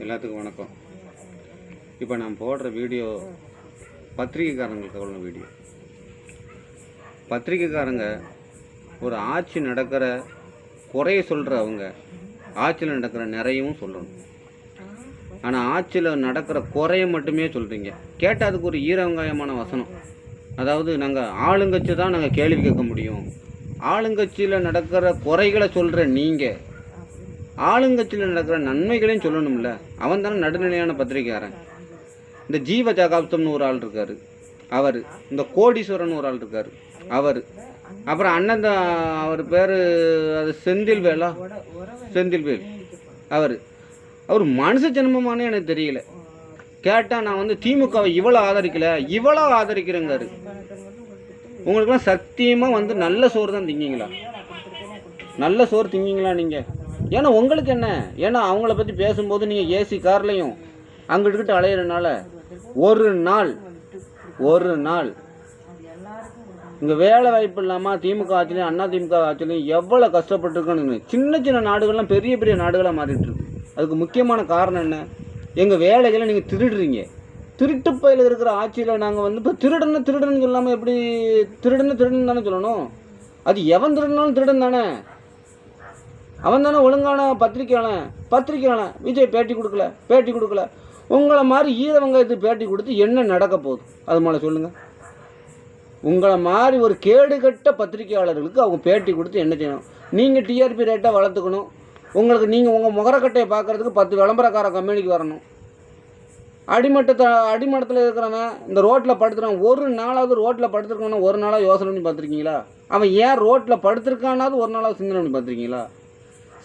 எல்லாத்துக்கும் வணக்கம். இப்போ நான் போடுற வீடியோ பத்திரிக்கைக்காரங்களுக்கு உள்ள வீடியோ. பத்திரிக்கைக்காரங்க ஒரு ஆட்சி நடக்கிற குறைய சொல்கிற அவங்க ஆட்சியில் நடக்கிற நிறையவும் சொல்லணும். ஆனால் ஆட்சியில் நடக்கிற குறைய மட்டுமே சொல்கிறீங்க. கேட்டால் அதுக்கு ஒரு ஈரவங்காயமான வசனம். அதாவது நாங்கள் ஆளுங்கட்சி தான் நாங்கள் கேள்வி கேட்க முடியும். ஆளுங்கட்சியில் நடக்கிற குறைகளை சொல்கிற நீங்கள் ஆளுங்கட்சியில் நடக்கிற நன்மைகளையும் சொல்லணும்ல. அவன் தானே நடுநிலையான பத்திரிக்கையாரன். இந்த ஜீவ ஜகாப்தம்னு ஒரு ஆள் இருக்கார், அவர். இந்த கோடீஸ்வரன் ஒரு ஆள் இருக்கார், அவர். அப்புறம் அண்ணன் அவர் பேர் அது செந்தில்வேலா, செந்தில்வேல். அவர் மனுஷ ஜென்மமானே எனக்கு தெரியல. கேட்டால் நான் வந்து திமுகவை இவ்வளோ ஆதரிக்கல, இவ்வளோ ஆதரிக்கிறேங்காரு. உங்களுக்குலாம் சத்தியமாக வந்து நல்ல சோறு தான் திங்கிங்களா? நல்ல சோறு திங்கிங்களா நீங்கள்? ஏன்னா உங்களுக்கு என்ன, ஏன்னா அவங்கள பற்றி பேசும்போது நீங்கள் ஏசி கார்லையும் அங்கிட்டு அலையிறனால ஒரு நாள் இங்கே வேலை வாய்ப்பு இல்லாமல் திமுக ஆட்சிலையும் அண்ணா திமுக ஆட்சிலையும் எவ்வளோ கஷ்டப்பட்டுருக்கோன்னு சின்ன சின்ன நாடுகள்லாம் பெரிய பெரிய நாடுகளாக மாறிட்டு இருக்கு. அதுக்கு முக்கியமான காரணம் என்ன? எங்கள் வேலைகளை நீங்கள் திருடுறீங்க. திருட்டு பயில இருக்கிற ஆட்சியில் நாங்கள் வந்து இப்போ திருடன்னு சொல்லாமல் எப்படி திருடுன்னு தானே சொல்லணும். அது எவன் திருடனாலும் திருடன் தானே. அவன் தானே ஒழுங்கான பத்திரிக்கையாளன். விஜய் பேட்டி கொடுக்கல. உங்களை மாதிரி ஈரவங்காயத்துக்கு பேட்டி கொடுத்து என்ன நடக்க போகுது? அது மேலே சொல்லுங்கள். உங்களை மாதிரி ஒரு கேடுகட்ட பத்திரிக்கையாளர்களுக்கு அவங்க பேட்டி கொடுத்து என்ன செய்யணும்? நீங்கள் டிஆர்பி ரேட்டாக வளர்த்துக்கணும். நீங்கள் உங்கள் முகரக்கட்டையை பார்க்குறதுக்கு 10 விளம்பரக்கார கம்பெனிக்கு வரணும். அடிமட்டத்தில் இருக்கிறவன் இந்த ரோட்டில் படுத்துறான். ஒரு நாளாவது ரோட்டில் படுத்துருக்கானா ஒரு நாளாக யோசனை பண்ணி பார்த்துருக்கீங்களா? அவன் ஏன் ரோட்டில் படுத்துருக்கானாவது ஒரு நாளாவது சிந்தனை பண்ணி பார்த்துருக்கீங்களா?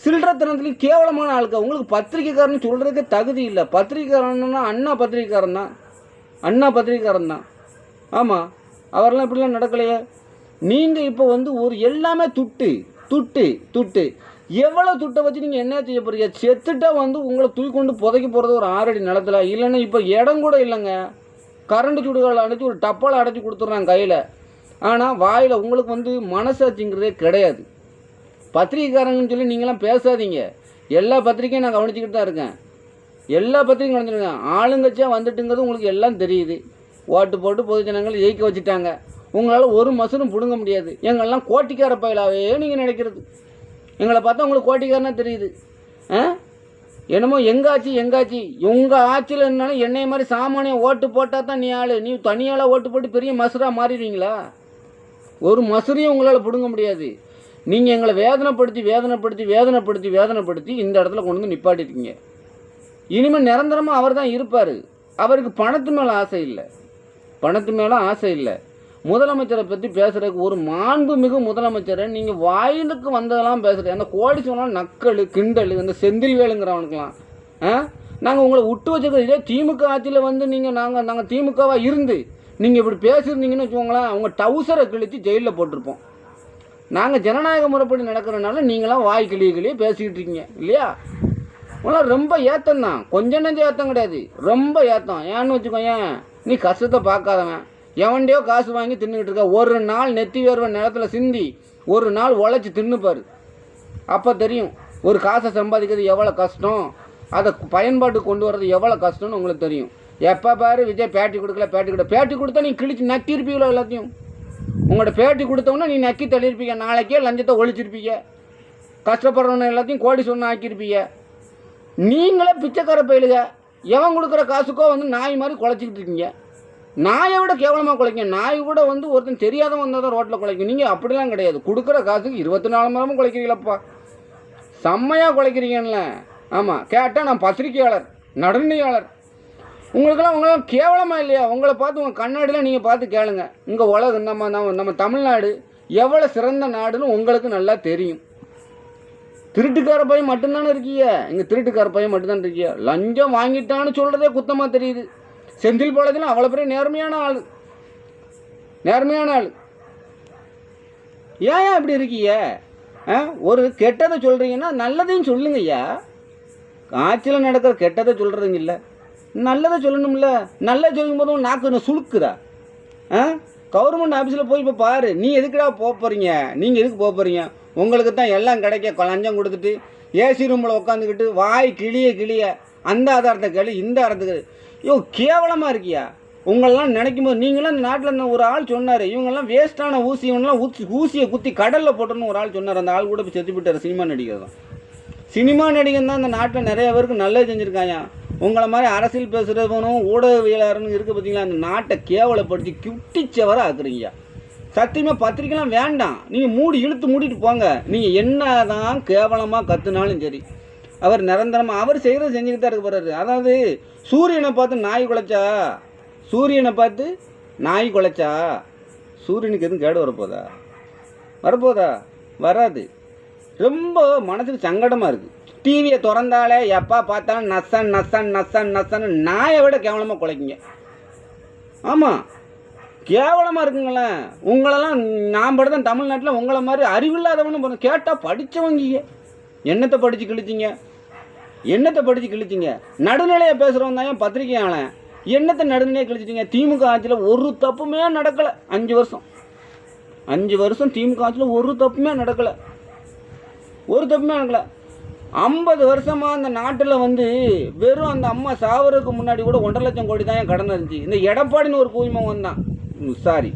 சில்லறத்தனத்துலேயும் கேவலமான ஆளுக்க. உங்களுக்கு பத்திரிக்கைக்காரன்னு சொல்கிறதுக்கே தகுதி இல்லை. பத்திரிக்கைக்காரன்னா அண்ணா பத்திரிக்கைக்காரன் தான். ஆமாம், அவரெல்லாம் இப்படிலாம் நடக்கலையே. நீங்கள் இப்போ வந்து ஒரு எல்லாமே துட்டு எவ்வளோ துட்டை வச்சு நீங்கள் என்ன செய்ய போகிறீங்க? செத்துட்டா வந்து உங்களை தூக்கி கொண்டு புதைக்க போகிறது ஒரு 6 அடி நிலத்தில். இல்லைன்னா இப்போ இடம் கூட இல்லைங்க. கரண்ட் சுடுகாலை அடைச்சி ஒரு டப்பால் அடைச்சி கொடுத்துட்றாங்க கையில். ஆனால் வாயில் உங்களுக்கு வந்து மனசாட்சிங்கிறதே கிடையாது. பத்திரிக்கைக்காரங்கன்னு சொல்லி நீங்களாம் பேசாதீங்க. எல்லா பத்திரிக்கையும் நான் கவனிச்சுக்கிட்டு தான் இருக்கேன். எல்லா பத்திரிக்கையும் கவனிச்சுருக்கேன். ஆளுங்கட்சியாக வந்துட்டுங்கிறது உங்களுக்கு எல்லாம் தெரியுது. ஓட்டு போட்டு பொது ஜனங்கள் ஜெயிக்க வச்சுட்டாங்க. உங்களால் ஒரு மசரும் பிடுங்க முடியாது. எங்களெல்லாம் கோட்டிக்கார பயலாவே நீங்கள் நினைக்கிறது. எங்களை பார்த்தா உங்களுக்கு கோட்டிக்காரனா தெரியுது. என்னமோ எங்காச்சி உங்கள் ஆட்சியில் இருந்தாலும் என்னைய மாதிரி சாமானியம் ஓட்டு போட்டால் தான் நீ தனியால் ஓட்டு போட்டு பெரிய மசராக மாறிடுவீங்களா? ஒரு மசரையும் உங்களால் பிடுங்க முடியாது. நீங்கள் எங்களை வேதனைப்படுத்தி இந்த இடத்துல கொண்டு வந்து நிப்பாட்டிருக்கீங்க. இனிமேல் நிரந்தரமாக அவர் தான் இருப்பார். அவருக்கு பணத்து மேலே ஆசை இல்லை. முதலமைச்சரை பற்றி பேசுகிறதுக்கு ஒரு மாண்புமிகு முதலமைச்சரை நீங்கள் வாயிலுக்கு வந்ததெல்லாம் பேசுகிறேன். அந்த கோடீஸ்வரன் நக்கல் கிண்டல் இந்த செந்தில்வேலுங்கிறவனுக்கெல்லாம் நாங்கள் உங்களை விட்டு வச்சுருக்கோம். இதே திமுக ஆட்சியில் வந்து நாங்கள் திமுகவாக இருந்து நீங்கள் இப்படி பேசியிருந்தீங்கன்னு வச்சுக்கோங்களேன், அவங்க டவுசரை கிழித்து ஜெயிலில் போட்டிருப்போம். நாங்கள் ஜனநாயக முறைப்படி நடக்கிறனால நீங்களாம் வாய் கிளியே பேசிக்கிட்டு இருக்கீங்க இல்லையா? உங்களாம் ரொம்ப ஏத்தம் தான், கொஞ்சம் நெஞ்சம் ஏத்தம் கிடையாது, ரொம்ப ஏத்தம். ஏன்னு வச்சுக்கோங்க, நீ கஷ்டத்தை பார்க்காதவன் எவன்டையோ காசு வாங்கி தின்னுக்கிட்டு இருக்க. ஒரு நாள் நெத்தி வேர்வை நிலத்தில் சிந்தி ஒரு நாள் உழைச்சி தின்னுப்பார். அப்போ தெரியும் ஒரு காசை சம்பாதிக்கிறது எவ்வளோ கஷ்டம், அதை பயன்பாட்டுக்கு கொண்டு வர்றது எவ்வளோ கஷ்டம்னு உங்களுக்கு தெரியும். எப்போ பாரு விஜய் பேட்டி கொடுத்தா நீ கிழிச்சு நக்கியிருப்பீங்களோ எல்லாத்தையும். உங்களோட பேட்டி கொடுத்தவொன்னே நீ நக்கி தள்ளியிருப்பீங்க. நாளைக்கே லஞ்சத்தை ஒழிச்சிருப்பீங்க. கஷ்டப்படுறவன எல்லாத்தையும் கோடீஸ்வரன் ஆக்கியிருப்பீங்க. நீங்களே பிச்சைக்கார பயிலுங்க. எவன் கொடுக்குற காசுக்கோ வந்து நாய் மாதிரி குலைச்சிக்கிட்டு இருக்கீங்க. நாயை விட கேவலமாக குலைங்க. நாய் கூட வந்து ஒருத்தன் தெரியாதவன் வந்தால் தான் ரோட்டில் குலைக்கும். நீங்கள் அப்படிலாம் கிடையாது. கொடுக்குற காசுக்கு 24 மணி நேரமும் குலைக்கிறீங்களப்பா. செம்மையாக குலைக்கிறீங்கல்ல. ஆமாம், கேட்டால் நான் பத்திரிக்கையாளர், நடுநிலையாளர். உங்களுக்கெல்லாம் கேவலமாக இல்லையா? உங்களை பார்த்து உங்கள் கண்ணாடியில் நீங்கள் பார்த்து கேளுங்க. உங்கள் உலகம் நம்ம தமிழ்நாடு எவ்வளோ சிறந்த நாடுன்னு உங்களுக்கு நல்லா தெரியும். திருட்டுக்கார பையன் மட்டும்தானே இருக்கீங்க. இங்கே திருட்டுக்கார பையன் மட்டும்தான் இருக்கீங்க. லஞ்சம் வாங்கிட்டான்னு சொல்கிறதே குத்தமாக தெரியுது. செந்தில் பாலாஜிலாம் அவ்வளோ பெரிய நேர்மையான ஆள். ஏன் இப்படி இருக்கீங்க? ஒரு கெட்டதை சொல்கிறீங்கன்னா நல்லதையும் சொல்லுங்கய்யா. ஆட்சியில் நடக்கிற கெட்டதை சொல்கிறதுங்க இல்லை, நல்லதை சொல்லணும்ல. நல்லதை சொல்லும் போதும் நாக்கு சுழுக்குதா? கவர்மெண்ட் ஆஃபீஸில் போய் இப்போ பாரு. நீ எதுக்குடா போகிறீங்க? நீங்கள் எதுக்கு போகிறீங்க? உங்களுக்கு தான் எல்லாம் கிடைக்க லஞ்சம் கொடுத்துட்டு ஏசி ரூமில் உட்காந்துக்கிட்டு வாய் கிளிய அந்த ஆதாரத்தை கேளு, இந்த ஆதாரத்துக்கு ஐயோ கேவலமாக இருக்கியா? உங்களெல்லாம் நினைக்கும் போது நீங்களாம் இந்த நாட்டில் ஒரு ஆள் சொன்னார், இவங்கெல்லாம் வேஸ்ட்டான ஊசி, இவங்கெல்லாம் ஊசியை குத்தி கடலில் போட்டோன்னு ஒரு ஆள் சொன்னார். அந்த ஆள் கூட போய் செத்து போயிட்டார். சினிமா நடிகர் தான். சினிமா நடிகன் தான் இந்த நாட்டில் நிறைய பேருக்கு நல்லது செஞ்சுருக்காங்க. உங்களை மாதிரி அரசியல் பேசுகிறவனும் ஊடகவியலாளர்னு இருக்குது பார்த்தீங்களா, அந்த நாட்டை கேவலப்படுத்தி குட்டிச்சவரை ஆக்குறீங்க. சத்தியமாக பத்திரிக்கைலாம் வேண்டாம், நீங்கள் மூடிட்டு போங்க. நீங்கள் என்ன தான் கேவலமாக கற்றுனாலும் சரி, அவர் நிரந்தரமாக அவர் செய்கிறத செஞ்சுக்கிட்டு தான் இருக்க போகிறாரு. அதாவது சூரியனை பார்த்து நாய் குலைச்சா, சூரியனுக்கு எதுவும் கேடு வரப்போதா? வராது. ரொம்ப மனசுக்கு சங்கடமாக இருக்குது. டிவியை திறந்தாலே எப்போ பார்த்தாலும் நசன் நாயை விட கேவலமாக குலைக்குங்க. ஆமாம், கேவலமாக இருக்குங்களே. உங்களெல்லாம் நான் படுதான் தமிழ்நாட்டில் உங்களை மாதிரி அறிவில்லாதவனு கேட்டால் படித்தவங்க என்னத்தை படித்து கிழிச்சிங்க? நடுநிலையை பேசுகிறவன் தான் ஏன் பத்திரிக்கையாளன்? என்னத்தை நடுநிலையை கிழிச்சிட்டிங்க? திமுக ஆட்சியில் ஒரு தப்புமே நடக்கலை. 5 வருஷம் திமுக ஆட்சியில் ஒரு தப்புமே நடக்கலை. 50 வருஷமாக அந்த நாட்டில் வந்து வெறும் அந்த அம்மா சாவருக்கு முன்னாடி கூட 1.5 லட்சம் கோடி தான் ஏன் கடன் இருந்துச்சு. இந்த எடப்பாடின்னு ஒரு கூய்மம் வந்தான். சாரி,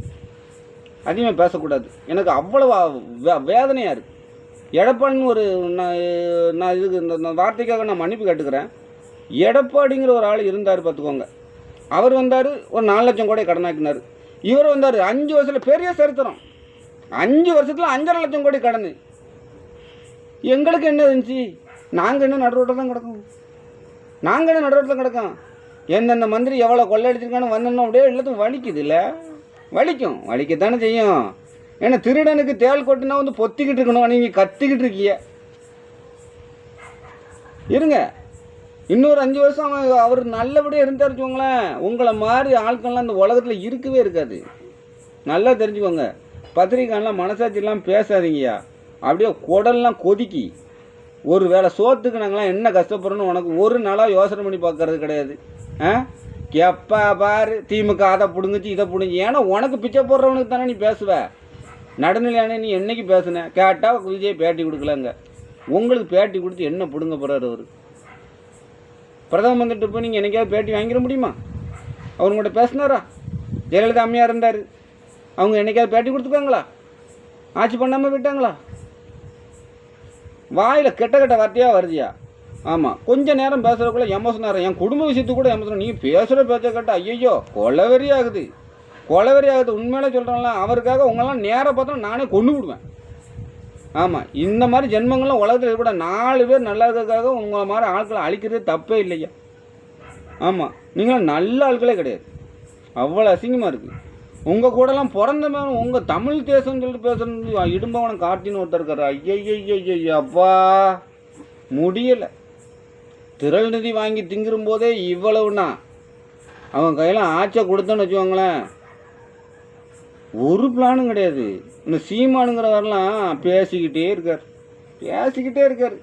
அதிகமாக பேசக்கூடாது. எனக்கு அவ்வளோ வேதனையாக இருக்குது. எடப்பாடின்னு ஒரு நான் இதுக்கு இந்த வார்த்தைக்காக நான் மன்னிப்பு கேட்டுக்கிறேன். எடப்பாடிங்கிற ஒரு ஆள் இருந்தார் பார்த்துக்கோங்க. அவர் வந்தார், ஒரு 4 லட்சம் கோடி கடனாக்கினார். இவர் வந்தார் 5 வருஷத்தில் பெரிய சரித்திரம். 5 வருஷத்தில் 5.5 லட்சம் கோடி கடன். எங்களுக்கு என்ன இருந்துச்சு? நாங்கள் என்ன நடுரோட்டில் தான் கிடக்கோம். எந்தெந்த மந்திரி எவ்வளோ கொள்ளையடிச்சிருக்கான்னு வந்தோன்னா அப்படியே எல்லாத்துக்கும் வலிக்குது இல்லை? வலிக்கத்தானே செய்யும். ஏன்னா திருடனுக்கு தேள் கொட்டினா வந்து பொத்திக்கிட்டு இருக்கணும், நீங்கள் கத்திக்கிட்டு இருக்கீங்க. இருங்க, இன்னொரு 5 வருஷம் அவர் நல்லபடியாக இருந்தார் வச்சுக்கோங்களேன். உங்களை மாதிரி ஆட்கள்லாம் இந்த உலகத்தில் இருக்கவே இருக்காது. நல்லா தெரிஞ்சுக்கோங்க. பத்திரிக்கைலாம் மனசாட்சியெல்லாம் பேசாதீங்கய்யா. அப்படியே குடல்லாம் கொதிக்கி ஒரு வேளை சோத்துக்கு நாங்களாம் என்ன கஷ்டப்படுறோன்னு உனக்கு ஒரு நாளாக யோசனை பண்ணி பார்க்கறது கிடையாது. எப்போ பாரு திமுக அதை பிடுங்குச்சு இதை பிடுங்கி. ஏன்னா உனக்கு பிச்சை போடுறவனுக்கு தானே நீ பேசுவ. நடுநிலையான நீ என்னைக்கு பேசுன? கேட்டால் விஜய் பேட்டி கொடுக்கலங்க. உங்களுக்கு பேட்டி கொடுத்து என்ன பிடுங்க போகிறாரு அவர்? பிரதம மந்திரிட்டு போய் நீங்கள் என்னைக்காவது பேட்டி வாங்கிட முடியுமா? அவங்கள்ட்ட பேசினாரா? ஜெயலலிதா அம்மையாக இருந்தார், அவங்க என்னைக்காவது பேட்டி கொடுத்துருக்காங்களா? ஆட்சி பண்ணாமல் விட்டாங்களா? வாயில் கெட்ட வார்த்தையாக வருதியா? ஆமாம், கொஞ்சம் நேரம் பேசுகிறக்குள்ள எமோஷனாக என் குடும்ப விஷயத்துக்கு கூட எமோஷன். நீங்கள் பேசுகிற பேச்சை கேட்டால் ஐயோ கொலவெறி ஆகுது. உண்மையிலே சொல்கிறேன்ல, அவருக்காக உங்களெல்லாம் நேராக பார்த்தா நானே கொண்டு விடுவேன். ஆமாம், இந்த மாதிரி ஜென்மங்கள்லாம் உலகத்தில் இருக்கக்கூட 4 பேர் நல்லா இருக்கிறதுக்காக உங்களை மாதிரி ஆட்களை அழிக்கிறது தப்பே இல்லையா? ஆமாம், நீங்களாம் நல்ல ஆட்களே கிடையாது. அவ்வளோ அசிங்கமாக இருக்குது. உங்கள் கூடலாம் பிறந்த மேலும் உங்கள் தமிழ் தேசம்னு சொல்லிட்டு பேசுகிறது இடும்பவனம் காட்டின்னு ஒருத்தர் இருக்காரு. ஐயய்யய்யய்யா அப்பா முடியலை. திரள் நிதி வாங்கி திங்கிறும் போதே இவ்வளவுன்னா அவன் கையில் ஆட்சியை கொடுத்தோன்னு வச்சுக்கோங்களேன், ஒரு பிளானும் கிடையாது. இந்த சீமானுங்கிறவரெலாம் பேசிக்கிட்டே இருக்கார்.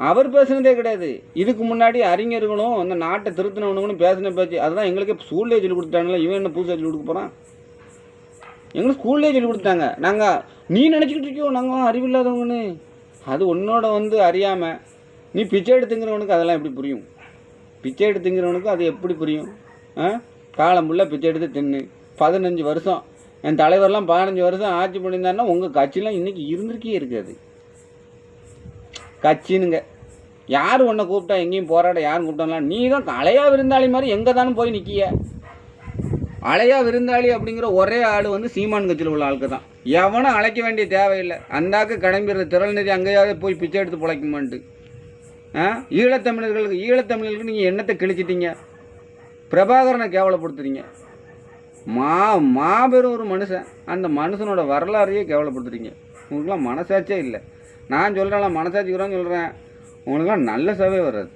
அவர் பேசுனதே கிடையாது. இதுக்கு முன்னாடி அறிஞர்களும் அந்த நாட்டை திருத்தினவனுங்களும் பேசின பேச்சு அதுதான் எங்களுக்கே ஸ்கூல்லே சொல்லி கொடுத்தாங்களே. இவன் என்ன புதுசாக சொல்லி கொடுக்க போகிறான்? எங்களுக்கு ஸ்கூல்லே சொல்லி கொடுத்தாங்க. நாங்கள் நீ நினச்சிக்கிட்டு இருக்கியோ நாங்கள் அறிவில்லாதவங்கன்னு. அது உன்னோட வந்து அறியாமல் நீ பிச்சை எடுத்துங்கிறவனுக்கு அதெல்லாம் எப்படி புரியும்? அது எப்படி புரியும்? காலம் ஃபுல்லாக பிச்சை எடுத்து தின்னு 15 வருஷம் என் தலைவர்லாம் 15 வருஷம் ஆட்சி பண்ணியிருந்தாருன்னா உங்கள் கட்சியெலாம் இன்றைக்கி இருக்காது. கட்சினுங்க யார் உன்னை கூப்பிட்டா எங்கேயும் போராட யாரும் கூப்பிட்டாலாம் நீ தான் அலையா விருந்தாளி மாதிரி எங்கே தானே போய் நிற்கிய. அலையா விருந்தாளி அப்படிங்கிற ஒரே ஆள் வந்து சீமான் கட்சியில் உள்ள ஆளுக்கு தான். எவனும் அழைக்க வேண்டிய தேவையில்லை. அந்தாக்கு கிளம்பிடுற திரள் நிதி அங்கேயாவது போய் பிச்சை எடுத்து பிழைக்குமான்ட்டு. ஈழத்தமிழர்களுக்கு நீங்கள் என்னத்தை கிழிச்சிட்டீங்க? பிரபாகரனை கேவலப்படுத்துறீங்க. மாபெரும் ஒரு மனுஷன், அந்த மனுஷனோட வரலாறையே கேவலப்படுத்துறீங்க. உங்களுக்குலாம் மனசாட்சியே இல்லை. நான் சொல்கிறேன் மனசாட்சிக்கிறோன்னு சொல்கிறேன், உங்களுக்குலாம் நல்ல சேவை வராது.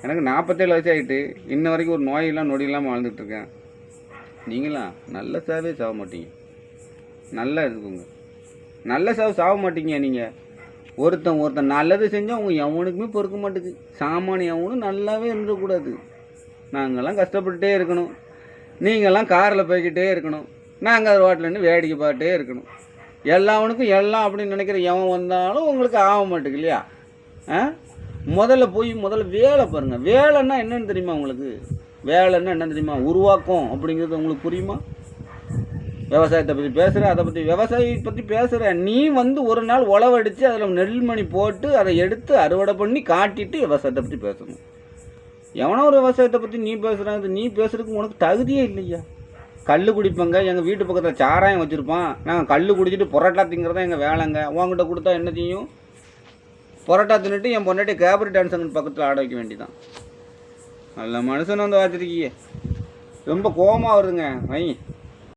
எனக்கு 47 வயசு ஆகிட்டு இன்ன வரைக்கும் ஒரு நோயெல்லாம் நொடியெல்லாம் வாழ்ந்துட்டுருக்கேன். நீங்களாம் நல்ல சேவை சாக மாட்டீங்க. நல்லா இருக்குங்க, நல்ல சேவை சாக மாட்டீங்க. நீங்கள் ஒருத்தன் நல்லது செஞ்சால் அவங்க எவனுக்குமே பொறுக்க மாட்டேங்குது. சாமானிய எவனும் நல்லாவே இருந்துடக்கூடாது. நாங்கள்லாம் கஷ்டப்பட்டுட்டே இருக்கணும், நீங்கள்லாம் காரில் போய்கிட்டே இருக்கணும், நாங்கள் அது ரோட்டில் நின்று வேடிக்கை பார்த்துட்டே இருக்கணும். எல்லாவனுக்கும் எல்லாம் அப்படின்னு நினைக்கிற எவன் வந்தாலும் உங்களுக்கு ஆக மாட்டேங்குது இல்லையா? முதல்ல வேலை பாருங்கள். வேலைன்னா என்னன்னு தெரியுமா உங்களுக்கு? வேலைன்னா என்ன தெரியுமா? உருவாக்கம் அப்படிங்கிறது உங்களுக்கு புரியுமா? விவசாயத்தை பற்றி பேசுகிற, அதை பற்றி விவசாயத்தை பற்றி பேசுகிற நீ ஒரு நாள் உழவடித்து அதில் நெல்மணி போட்டு அதை எடுத்து அறுவடை பண்ணி காட்டிட்டு விவசாயத்தை பற்றி பேசணும். எவனோ ஒரு விவசாயத்தை பற்றி நீ பேசுகிறாங்க, நீ பேசுகிறதுக்கு உனக்கு தகுதியே இல்லையா? கல் குடிப்பங்க, எங்கள் வீட்டு பக்கத்தில் சாராயம் வச்சுருப்பான், நாங்கள் கல் குடிச்சிட்டு பொரோட்டா திங்கிறதா எங்கள் வேலைங்க. உங்ககிட்ட கொடுத்தா என்ன செய்யும்? பொரோட்டா தின்னுட்டு என் பொண்டாட்டி கேபரி டான்ஸுங்க பக்கத்தில் ஆட வைக்க வேண்டியதான். நல்ல மனுஷன் வாச்சிருக்கீங்க. ரொம்ப கோபமாக வருதுங்க. வை.